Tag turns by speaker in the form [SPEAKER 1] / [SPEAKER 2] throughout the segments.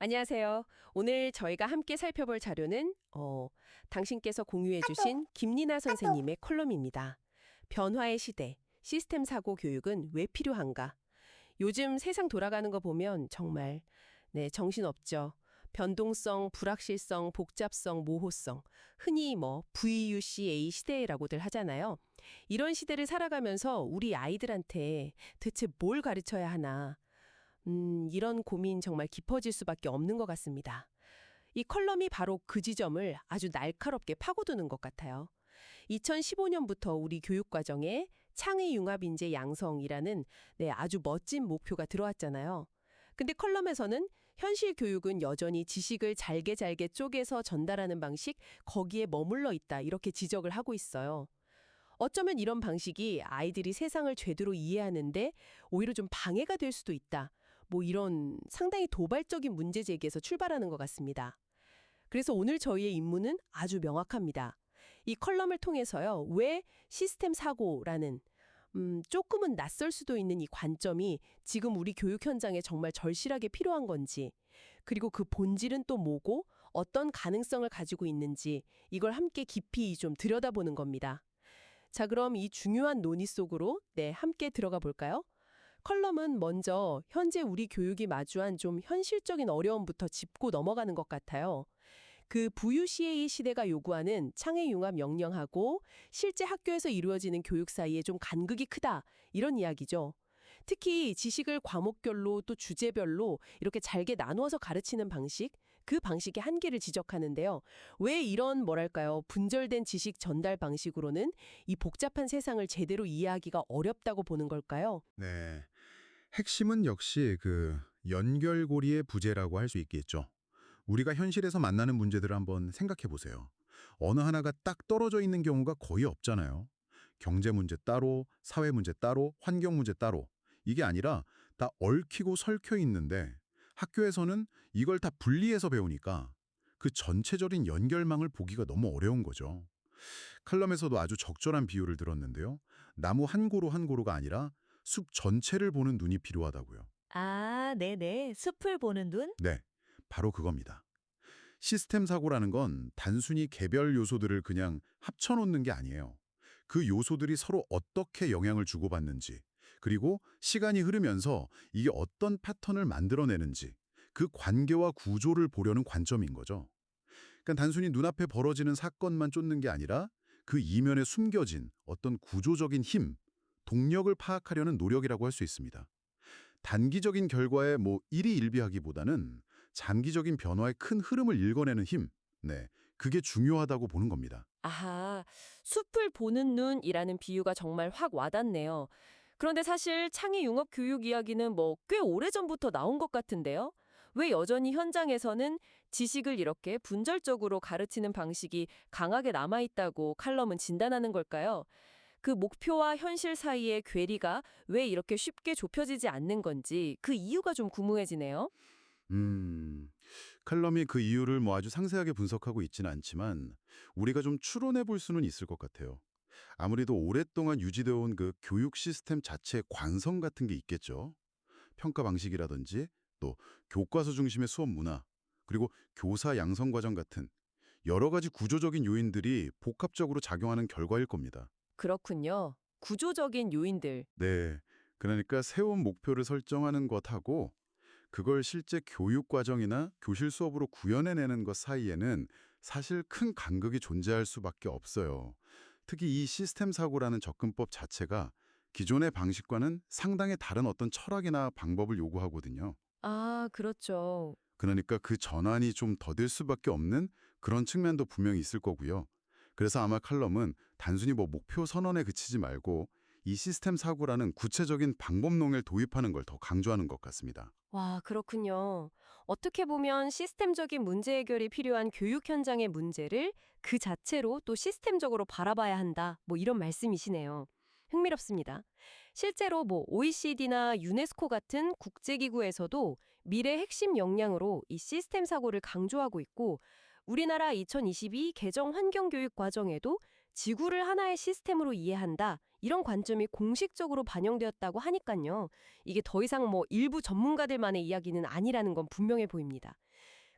[SPEAKER 1] 안녕하세요. 오늘 저희가 함께 살펴볼 자료는 당신께서 공유해주신 김리나 선생님의 컬럼입니다. 변화의 시대, 시스템 사고 교육은 왜 필요한가? 요즘 세상 돌아가는 거 보면 정말 정신없죠. 변동성, 불확실성, 복잡성, 모호성, 흔히 VUCA 시대라고들 하잖아요. 이런 시대를 살아가면서 우리 아이들한테 대체 뭘 가르쳐야 하나? 이런 고민 정말 깊어질 수밖에 없는 것 같습니다. 이 컬럼이 바로 그 지점을 아주 날카롭게 파고드는 것 같아요. 2015년부터 우리 교육과정에 창의융합인재 양성이라는 아주 멋진 목표가 들어왔잖아요. 근데 컬럼에서는 현실 교육은 여전히 지식을 잘게 잘게 쪼개서 전달하는 방식, 거기에 머물러 있다 이렇게 지적을 하고 있어요. 어쩌면 이런 방식이 아이들이 세상을 제대로 이해하는데 오히려 좀 방해가 될 수도 있다. 이런 상당히 도발적인 문제 제기에서 출발하는 것 같습니다. 그래서 오늘 저희의 임무는 아주 명확합니다. 이 컬럼을 통해서요. 왜 시스템 사고라는 조금은 낯설 수도 있는 이 관점이 지금 우리 교육 현장에 정말 절실하게 필요한 건지, 그리고 그 본질은 또 뭐고 어떤 가능성을 가지고 있는지 이걸 함께 깊이 좀 들여다보는 겁니다. 자, 그럼 이 중요한 논의 속으로 함께 들어가 볼까요? 컬럼은 먼저 현재 우리 교육이 마주한 좀 현실적인 어려움부터 짚고 넘어가는 것 같아요. 그 VUCA 시대가 요구하는 창의융합 역량하고 실제 학교에서 이루어지는 교육 사이에 좀 간극이 크다, 이런 이야기죠. 특히 지식을 과목별로 또 주제별로 이렇게 잘게 나누어서 가르치는 방식, 그 방식의 한계를 지적하는데요. 왜 이런 분절된 지식 전달 방식으로는 이 복잡한 세상을 제대로 이해하기가 어렵다고 보는 걸까요?
[SPEAKER 2] 네. 핵심은 역시 그 연결고리의 부재라고 할 수 있겠죠. 우리가 현실에서 만나는 문제들을 한번 생각해 보세요. 어느 하나가 딱 떨어져 있는 경우가 거의 없잖아요. 경제 문제 따로, 사회 문제 따로, 환경 문제 따로. 이게 아니라 다 얽히고 설켜 있는데 학교에서는 이걸 다 분리해서 배우니까 그 전체적인 연결망을 보기가 너무 어려운 거죠. 칼럼에서도 아주 적절한 비유를 들었는데요. 나무 한 고루 한 고루가 아니라 숲 전체를 보는 눈이 필요하다고요.
[SPEAKER 3] 아, 네네. 숲을 보는 눈?
[SPEAKER 2] 네, 바로 그겁니다. 시스템 사고라는 건 단순히 개별 요소들을 그냥 합쳐놓는 게 아니에요. 그 요소들이 서로 어떻게 영향을 주고받는지, 그리고 시간이 흐르면서 이게 어떤 패턴을 만들어내는지, 그 관계와 구조를 보려는 관점인 거죠. 그러니까 단순히 눈앞에 벌어지는 사건만 쫓는 게 아니라 그 이면에 숨겨진 어떤 구조적인 힘, 동력을 파악하려는 노력이라고 할 수 있습니다. 단기적인 결과에 일희일비하기보다는 장기적인 변화의 큰 흐름을 읽어내는 힘, 그게 중요하다고 보는 겁니다.
[SPEAKER 1] 아하, 숲을 보는 눈이라는 비유가 정말 확 와닿네요. 그런데 사실 창의융합 교육 이야기는 꽤 오래전부터 나온 것 같은데요. 왜 여전히 현장에서는 지식을 이렇게 분절적으로 가르치는 방식이 강하게 남아있다고 칼럼은 진단하는 걸까요? 그 목표와 현실 사이의 괴리가 왜 이렇게 쉽게 좁혀지지 않는 건지 그 이유가 좀 궁금해지네요.
[SPEAKER 2] 음, 칼럼이 그 이유를 아주 상세하게 분석하고 있지는 않지만 우리가 좀 추론해 볼 수는 있을 것 같아요. 아무래도 오랫동안 유지되어 온 그 교육 시스템 자체의 관성 같은 게 있겠죠. 평가 방식이라든지 또 교과서 중심의 수업 문화, 그리고 교사 양성 과정 같은 여러 가지 구조적인 요인들이 복합적으로 작용하는 결과일 겁니다.
[SPEAKER 1] 그렇군요. 구조적인 요인들.
[SPEAKER 2] 네. 그러니까 세운 목표를 설정하는 것하고 그걸 실제 교육 과정이나 교실 수업으로 구현해내는 것 사이에는 사실 큰 간극이 존재할 수밖에 없어요. 특히 이 시스템 사고라는 접근법 자체가 기존의 방식과는 상당히 다른 어떤 철학이나 방법을 요구하거든요.
[SPEAKER 1] 아, 그렇죠.
[SPEAKER 2] 그러니까 그 전환이 좀 더딜 수밖에 없는 그런 측면도 분명히 있을 거고요. 그래서 아마 칼럼은 단순히 목표 선언에 그치지 말고 이 시스템 사고라는 구체적인 방법론을 도입하는 걸 더 강조하는 것 같습니다.
[SPEAKER 1] 와, 그렇군요. 어떻게 보면 시스템적인 문제 해결이 필요한 교육 현장의 문제를 그 자체로 또 시스템적으로 바라봐야 한다. 이런 말씀이시네요. 흥미롭습니다. 실제로 OECD나 유네스코 같은 국제기구에서도 미래 핵심 역량으로 이 시스템 사고를 강조하고 있고, 우리나라 2022 개정 환경교육 과정에도 지구를 하나의 시스템으로 이해한다. 이런 관점이 공식적으로 반영되었다고 하니까요. 이게 더 이상 일부 전문가들만의 이야기는 아니라는 건 분명해 보입니다.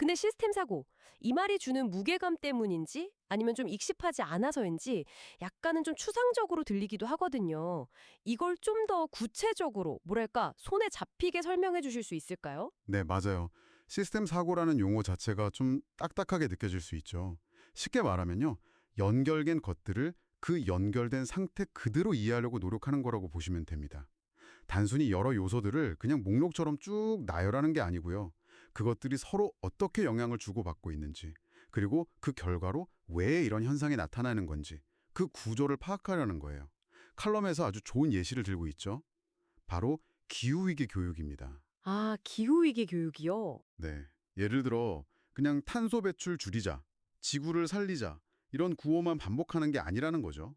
[SPEAKER 1] 근데 시스템 사고, 이 말이 주는 무게감 때문인지 아니면 좀 익숙하지 않아서인지 약간은 좀 추상적으로 들리기도 하거든요. 이걸 좀 더 구체적으로, 뭐랄까, 손에 잡히게 설명해 주실 수 있을까요?
[SPEAKER 2] 네, 맞아요. 시스템 사고라는 용어 자체가 좀 딱딱하게 느껴질 수 있죠. 쉽게 말하면요. 연결된 것들을 그 연결된 상태 그대로 이해하려고 노력하는 거라고 보시면 됩니다. 단순히 여러 요소들을 그냥 목록처럼 쭉 나열하는 게 아니고요. 그것들이 서로 어떻게 영향을 주고받고 있는지, 그리고 그 결과로 왜 이런 현상이 나타나는 건지, 그 구조를 파악하려는 거예요. 칼럼에서 아주 좋은 예시를 들고 있죠. 바로 기후위기 교육입니다.
[SPEAKER 1] 아, 기후위기 교육이요?
[SPEAKER 2] 네. 예를 들어 그냥 탄소 배출 줄이자, 지구를 살리자 이런 구호만 반복하는 게 아니라는 거죠.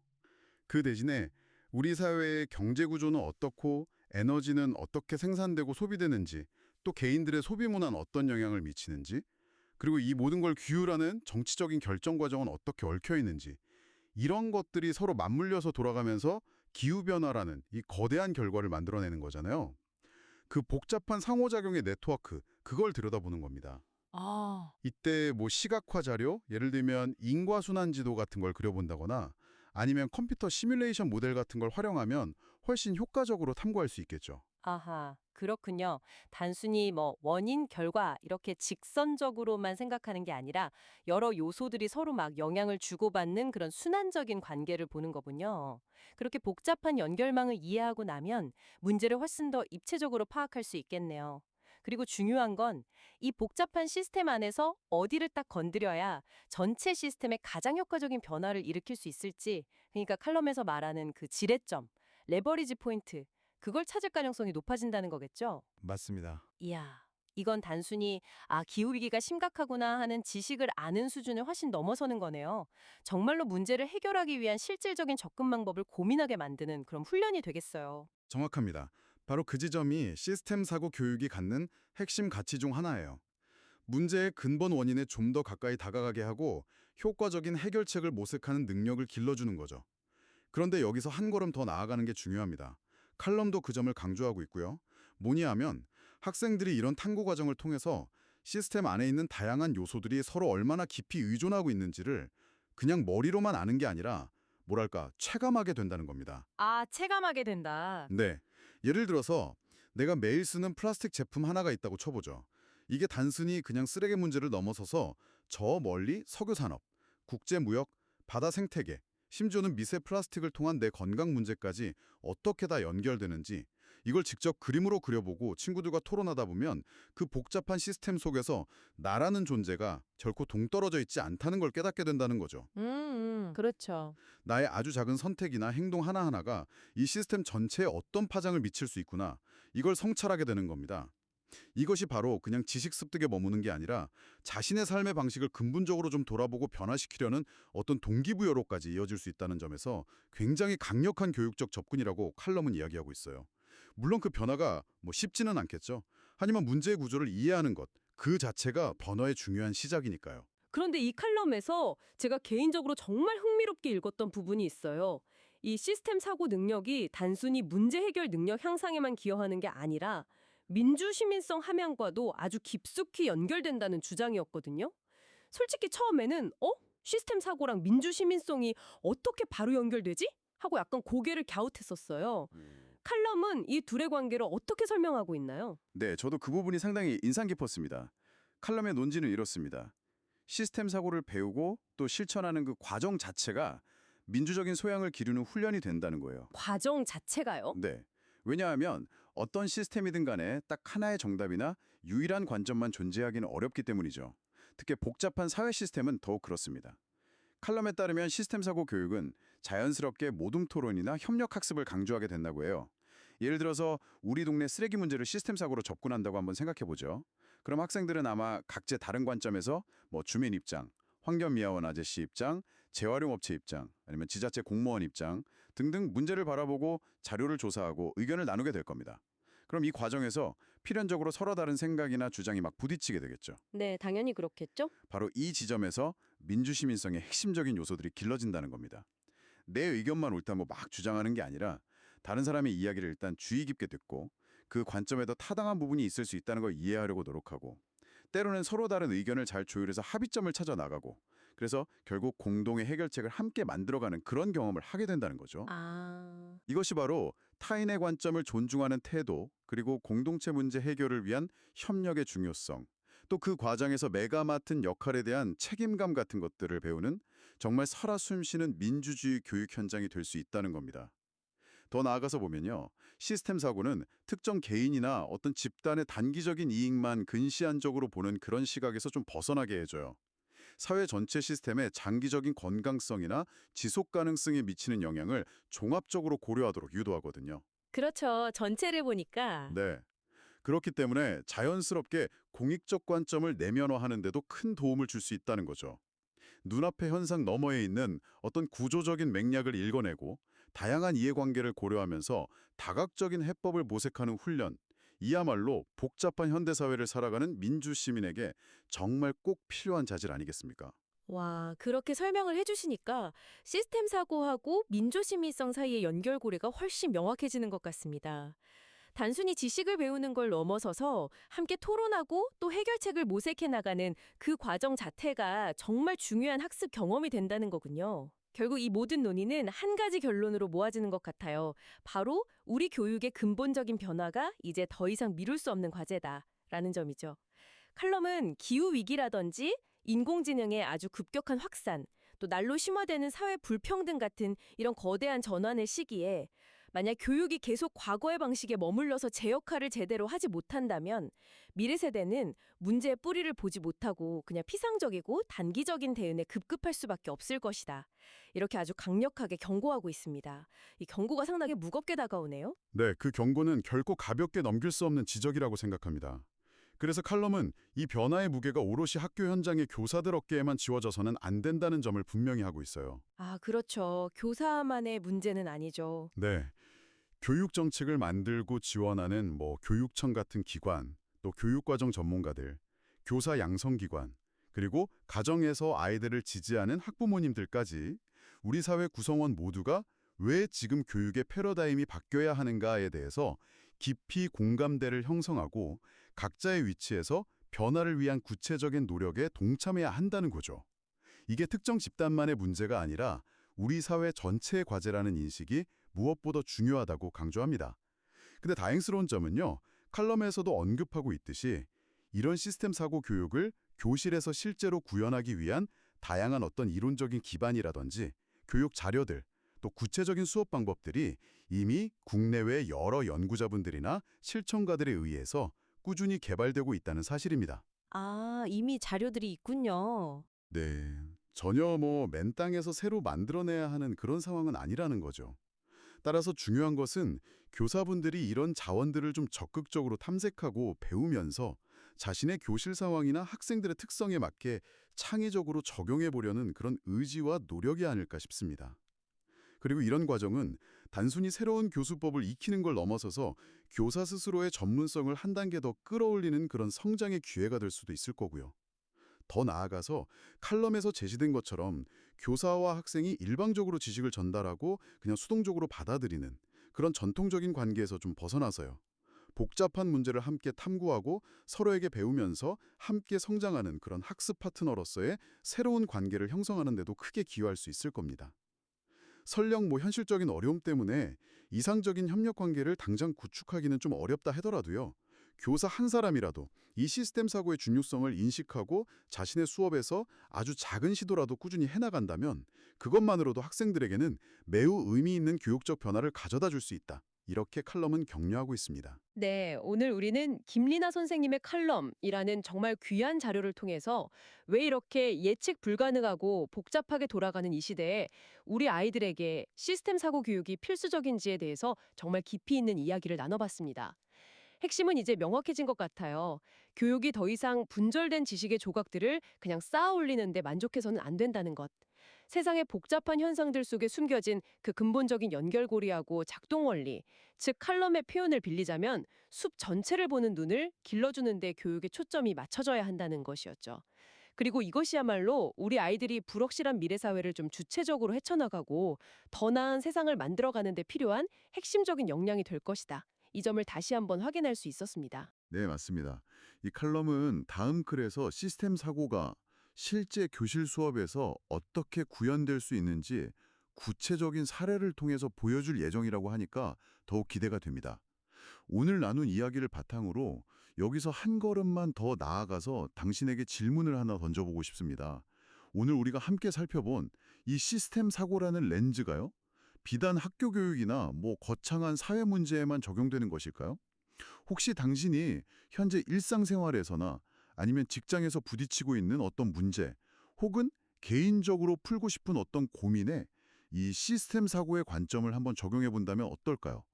[SPEAKER 2] 그 대신에 우리 사회의 경제 구조는 어떻고 에너지는 어떻게 생산되고 소비되는지, 또 개인들의 소비 문화는 어떤 영향을 미치는지, 그리고 이 모든 걸 규율하는 정치적인 결정 과정은 어떻게 얽혀 있는지, 이런 것들이 서로 맞물려서 돌아가면서 기후변화라는 이 거대한 결과를 만들어내는 거잖아요. 그 복잡한 상호작용의 네트워크, 그걸 들여다보는 겁니다.
[SPEAKER 1] 아,
[SPEAKER 2] 이때 뭐 시각화 자료, 예를 들면 인과순환 지도 같은 걸 그려본다거나 아니면 컴퓨터 시뮬레이션 모델 같은 걸 활용하면 훨씬 효과적으로 탐구할 수 있겠죠.
[SPEAKER 1] 아하, 그렇군요. 단순히 뭐 원인, 결과 이렇게 직선적으로만 생각하는 게 아니라 여러 요소들이 서로 막 영향을 주고받는 그런 순환적인 관계를 보는 거군요. 그렇게 복잡한 연결망을 이해하고 나면 문제를 훨씬 더 입체적으로 파악할 수 있겠네요. 그리고 중요한 건 이 복잡한 시스템 안에서 어디를 딱 건드려야 전체 시스템에 가장 효과적인 변화를 일으킬 수 있을지, 그러니까 칼럼에서 말하는 그 지렛점, 레버리지 포인트, 그걸 찾을 가능성이 높아진다는 거겠죠?
[SPEAKER 2] 맞습니다.
[SPEAKER 1] 이야, 이건 단순히 기후위기가 심각하구나 하는 지식을 아는 수준을 훨씬 넘어서는 거네요. 정말로 문제를 해결하기 위한 실질적인 접근 방법을 고민하게 만드는 그런 훈련이 되겠어요.
[SPEAKER 2] 정확합니다. 바로 그 지점이 시스템 사고 교육이 갖는 핵심 가치 중 하나예요. 문제의 근본 원인에 좀 더 가까이 다가가게 하고 효과적인 해결책을 모색하는 능력을 길러주는 거죠. 그런데 여기서 한 걸음 더 나아가는 게 중요합니다. 칼럼도 그 점을 강조하고 있고요. 뭐냐 하면 학생들이 이런 탐구 과정을 통해서 시스템 안에 있는 다양한 요소들이 서로 얼마나 깊이 의존하고 있는지를 그냥 머리로만 아는 게 아니라 뭐랄까 체감하게 된다는 겁니다.
[SPEAKER 1] 아, 체감하게 된다.
[SPEAKER 2] 네. 예를 들어서 내가 매일 쓰는 플라스틱 제품 하나가 있다고 쳐보죠. 이게 단순히 그냥 쓰레기 문제를 넘어서서 저 멀리 석유 산업, 국제 무역, 바다 생태계, 심지어는 미세 플라스틱을 통한 내 건강 문제까지 어떻게 다 연결되는지 이걸 직접 그림으로 그려보고 친구들과 토론하다 보면 그 복잡한 시스템 속에서 나라는 존재가 결코 동떨어져 있지 않다는 걸 깨닫게 된다는 거죠.
[SPEAKER 1] 그렇죠.
[SPEAKER 2] 나의 아주 작은 선택이나 행동 하나하나가 이 시스템 전체에 어떤 파장을 미칠 수 있구나. 이걸 성찰하게 되는 겁니다. 이것이 바로 그냥 지식 습득에 머무는 게 아니라 자신의 삶의 방식을 근본적으로 좀 돌아보고 변화시키려는 어떤 동기부여로까지 이어질 수 있다는 점에서 굉장히 강력한 교육적 접근이라고 칼럼은 이야기하고 있어요. 물론 그 변화가 쉽지는 않겠죠. 하지만 문제의 구조를 이해하는 것, 그 자체가 변화의 중요한 시작이니까요.
[SPEAKER 1] 그런데 이 칼럼에서 제가 개인적으로 정말 흥미롭게 읽었던 부분이 있어요. 이 시스템 사고 능력이 단순히 문제 해결 능력 향상에만 기여하는 게 아니라 민주 시민성 함양과도 아주 깊숙이 연결된다는 주장이었거든요. 솔직히 처음에는 시스템 사고랑 민주 시민성이 어떻게 바로 연결되지? 하고 약간 고개를 갸웃했었어요. 칼럼은 이 둘의 관계를 어떻게 설명하고 있나요?
[SPEAKER 4] 네, 저도 그 부분이 상당히 인상 깊었습니다. 칼럼의 논지는 이렇습니다. 시스템 사고를 배우고 또 실천하는 그 과정 자체가 민주적인 소양을 기르는 훈련이 된다는 거예요.
[SPEAKER 1] 과정 자체가요?
[SPEAKER 4] 네. 왜냐하면 어떤 시스템이든 간에 딱 하나의 정답이나 유일한 관점만 존재하기는 어렵기 때문이죠. 특히 복잡한 사회 시스템은 더욱 그렇습니다. 칼럼에 따르면 시스템 사고 교육은 자연스럽게 모둠 토론이나 협력 학습을 강조하게 된다고 해요. 예를 들어서 우리 동네 쓰레기 문제를 시스템 사고로 접근한다고 한번 생각해 보죠. 그럼 학생들은 아마 각자 다른 관점에서 주민 입장, 환경미화원 아저씨 입장, 재활용업체 입장, 아니면 지자체 공무원 입장 등등 문제를 바라보고 자료를 조사하고 의견을 나누게 될 겁니다. 그럼 이 과정에서 필연적으로 서로 다른 생각이나 주장이 막 부딪히게 되겠죠.
[SPEAKER 1] 네, 당연히 그렇겠죠?
[SPEAKER 4] 바로 이 지점에서 민주시민성의 핵심적인 요소들이 길러진다는 겁니다. 내 의견만 옳다고 막 주장하는 게 아니라 다른 사람의 이야기를 일단 주의 깊게 듣고 그 관점에 더 타당한 부분이 있을 수 있다는 걸 이해하려고 노력하고 때로는 서로 다른 의견을 잘 조율해서 합의점을 찾아 나가고 그래서 결국 공동의 해결책을 함께 만들어가는 그런 경험을 하게 된다는 거죠.
[SPEAKER 1] 아,
[SPEAKER 4] 이것이 바로 타인의 관점을 존중하는 태도, 그리고 공동체 문제 해결을 위한 협력의 중요성, 또 그 과정에서 내가 맡은 역할에 대한 책임감 같은 것들을 배우는 정말 살아 숨쉬는 민주주의 교육 현장이 될 수 있다는 겁니다. 더 나아가서 보면요. 시스템 사고는 특정 개인이나 어떤 집단의 단기적인 이익만 근시안적으로 보는 그런 시각에서 좀 벗어나게 해줘요. 사회 전체 시스템의 장기적인 건강성이나 지속 가능성에 미치는 영향을 종합적으로 고려하도록 유도하거든요.
[SPEAKER 3] 그렇죠. 전체를 보니까.
[SPEAKER 4] 네. 그렇기 때문에 자연스럽게 공익적 관점을 내면화하는 데도 큰 도움을 줄 수 있다는 거죠. 눈앞의 현상 너머에 있는 어떤 구조적인 맥락을 읽어내고 다양한 이해관계를 고려하면서 다각적인 해법을 모색하는 훈련, 이야말로 복잡한 현대사회를 살아가는 민주시민에게 정말 꼭 필요한 자질 아니겠습니까?
[SPEAKER 3] 와, 그렇게 설명을 해주시니까 시스템 사고하고 민주시민성 사이의 연결고리가 훨씬 명확해지는 것 같습니다. 단순히 지식을 배우는 걸 넘어서서 함께 토론하고 또 해결책을 모색해 나가는 그 과정 자체가 정말 중요한 학습 경험이 된다는 거군요. 결국 이 모든 논의는 한 가지 결론으로 모아지는 것 같아요. 바로 우리 교육의 근본적인 변화가 이제 더 이상 미룰 수 없는 과제다라는 점이죠. 칼럼은 기후위기라든지 인공지능의 아주 급격한 확산, 또 날로 심화되는 사회 불평등 같은 이런 거대한 전환의 시기에 만약 교육이 계속 과거의 방식에 머물러서 제 역할을 제대로 하지 못한다면 미래 세대는 문제의 뿌리를 보지 못하고 그냥 피상적이고 단기적인 대응에 급급할 수밖에 없을 것이다. 이렇게 아주 강력하게 경고하고 있습니다. 이 경고가 상당히 무겁게 다가오네요.
[SPEAKER 2] 네, 그 경고는 결코 가볍게 넘길 수 없는 지적이라고 생각합니다. 그래서 칼럼은 이 변화의 무게가 오롯이 학교 현장의 교사들 어깨에만 지워져서는 안 된다는 점을 분명히 하고 있어요.
[SPEAKER 3] 아, 그렇죠. 교사만의 문제는 아니죠.
[SPEAKER 2] 네, 교육 정책을 만들고 지원하는 교육청 같은 기관, 또 교육과정 전문가들, 교사 양성기관, 그리고 가정에서 아이들을 지지하는 학부모님들까지 우리 사회 구성원 모두가 왜 지금 교육의 패러다임이 바뀌어야 하는가에 대해서 깊이 공감대를 형성하고 각자의 위치에서 변화를 위한 구체적인 노력에 동참해야 한다는 거죠. 이게 특정 집단만의 문제가 아니라 우리 사회 전체의 과제라는 인식이 무엇보다 중요하다고 강조합니다. 근데 다행스러운 점은요, 칼럼에서도 언급하고 있듯이 이런 시스템 사고 교육을 교실에서 실제로 구현하기 위한 다양한 어떤 이론적인 기반이라든지 교육 자료들, 또 구체적인 수업 방법들이 이미 국내외 여러 연구자분들이나 실천가들에 의해서 꾸준히 개발되고 있다는 사실입니다.
[SPEAKER 3] 아, 이미 자료들이 있군요.
[SPEAKER 2] 네, 전혀 맨 땅에서 새로 만들어내야 하는 그런 상황은 아니라는 거죠. 따라서 중요한 것은 교사분들이 이런 자원들을 좀 적극적으로 탐색하고 배우면서 자신의 교실 상황이나 학생들의 특성에 맞게 창의적으로 적용해 보려는 그런 의지와 노력이 아닐까 싶습니다. 그리고 이런 과정은 단순히 새로운 교수법을 익히는 걸 넘어서서 교사 스스로의 전문성을 한 단계 더 끌어올리는 그런 성장의 기회가 될 수도 있을 거고요. 더 나아가서 칼럼에서 제시된 것처럼 교사와 학생이 일방적으로 지식을 전달하고 그냥 수동적으로 받아들이는 그런 전통적인 관계에서 좀 벗어나서요. 복잡한 문제를 함께 탐구하고 서로에게 배우면서 함께 성장하는 그런 학습 파트너로서의 새로운 관계를 형성하는 데도 크게 기여할 수 있을 겁니다. 설령 현실적인 어려움 때문에 이상적인 협력 관계를 당장 구축하기는 좀 어렵다 하더라도요. 교사 한 사람이라도 이 시스템 사고의 중요성을 인식하고 자신의 수업에서 아주 작은 시도라도 꾸준히 해나간다면 그것만으로도 학생들에게는 매우 의미 있는 교육적 변화를 가져다 줄 수 있다. 이렇게 칼럼은 격려하고 있습니다.
[SPEAKER 1] 네, 오늘 우리는 김리나 선생님의 칼럼이라는 정말 귀한 자료를 통해서 왜 이렇게 예측 불가능하고 복잡하게 돌아가는 이 시대에 우리 아이들에게 시스템 사고 교육이 필수적인지에 대해서 정말 깊이 있는 이야기를 나눠봤습니다. 핵심은 이제 명확해진 것 같아요. 교육이 더 이상 분절된 지식의 조각들을 그냥 쌓아 올리는데 만족해서는 안 된다는 것. 세상의 복잡한 현상들 속에 숨겨진 그 근본적인 연결고리하고 작동 원리, 즉 칼럼의 표현을 빌리자면 숲 전체를 보는 눈을 길러주는 데 교육의 초점이 맞춰져야 한다는 것이었죠. 그리고 이것이야말로 우리 아이들이 불확실한 미래 사회를 좀 주체적으로 헤쳐나가고 더 나은 세상을 만들어가는 데 필요한 핵심적인 역량이 될 것이다. 이 점을 다시 한번 확인할 수 있었습니다.
[SPEAKER 2] 네, 맞습니다. 이 칼럼은 다음 글에서 시스템 사고가 실제 교실 수업에서 어떻게 구현될 수 있는지 구체적인 사례를 통해서 보여줄 예정이라고 하니까 더욱 기대가 됩니다. 오늘 나눈 이야기를 바탕으로 여기서 한 걸음만 더 나아가서 당신에게 질문을 하나 던져보고 싶습니다. 오늘 우리가 함께 살펴본 이 시스템 사고라는 렌즈가요? 비단 학교 교육이나 거창한 사회 문제에만 적용되는 것일까요? 혹시 당신이 현재 일상생활에서나 아니면 직장에서 부딪히고 있는 어떤 문제 혹은 개인적으로 풀고 싶은 어떤 고민에 이 시스템 사고의 관점을 한번 적용해 본다면 어떨까요?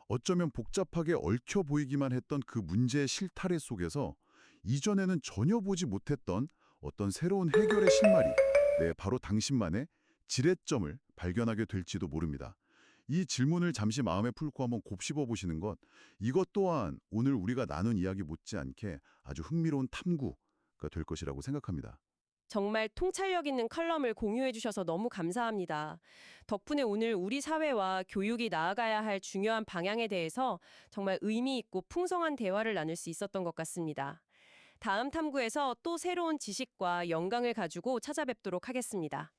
[SPEAKER 2] 어쩌면 복잡하게 얽혀 보이기만 했던 그 문제의 실타래 속에서 이전에는 전혀 보지 못했던 어떤 새로운 해결의 실마리, 네, 바로 당신만의 지렛점을 발견하게 될지도 모릅니다. 이 질문을 잠시 마음에 품고 한번 곱씹어 보시는 것, 이것 또한 오늘 우리가 나눈 이야기 못지않게 아주 흥미로운 탐구가 될 것이라고 생각합니다.
[SPEAKER 1] 정말 통찰력 있는 컬럼을 공유해 주셔서 너무 감사합니다. 덕분에 오늘 우리 사회와 교육이 나아가야 할 중요한 방향에 대해서 정말 의미 있고 풍성한 대화를 나눌 수 있었던 것 같습니다. 다음 탐구에서 또 새로운 지식과 영감을 가지고 찾아뵙도록 하겠습니다.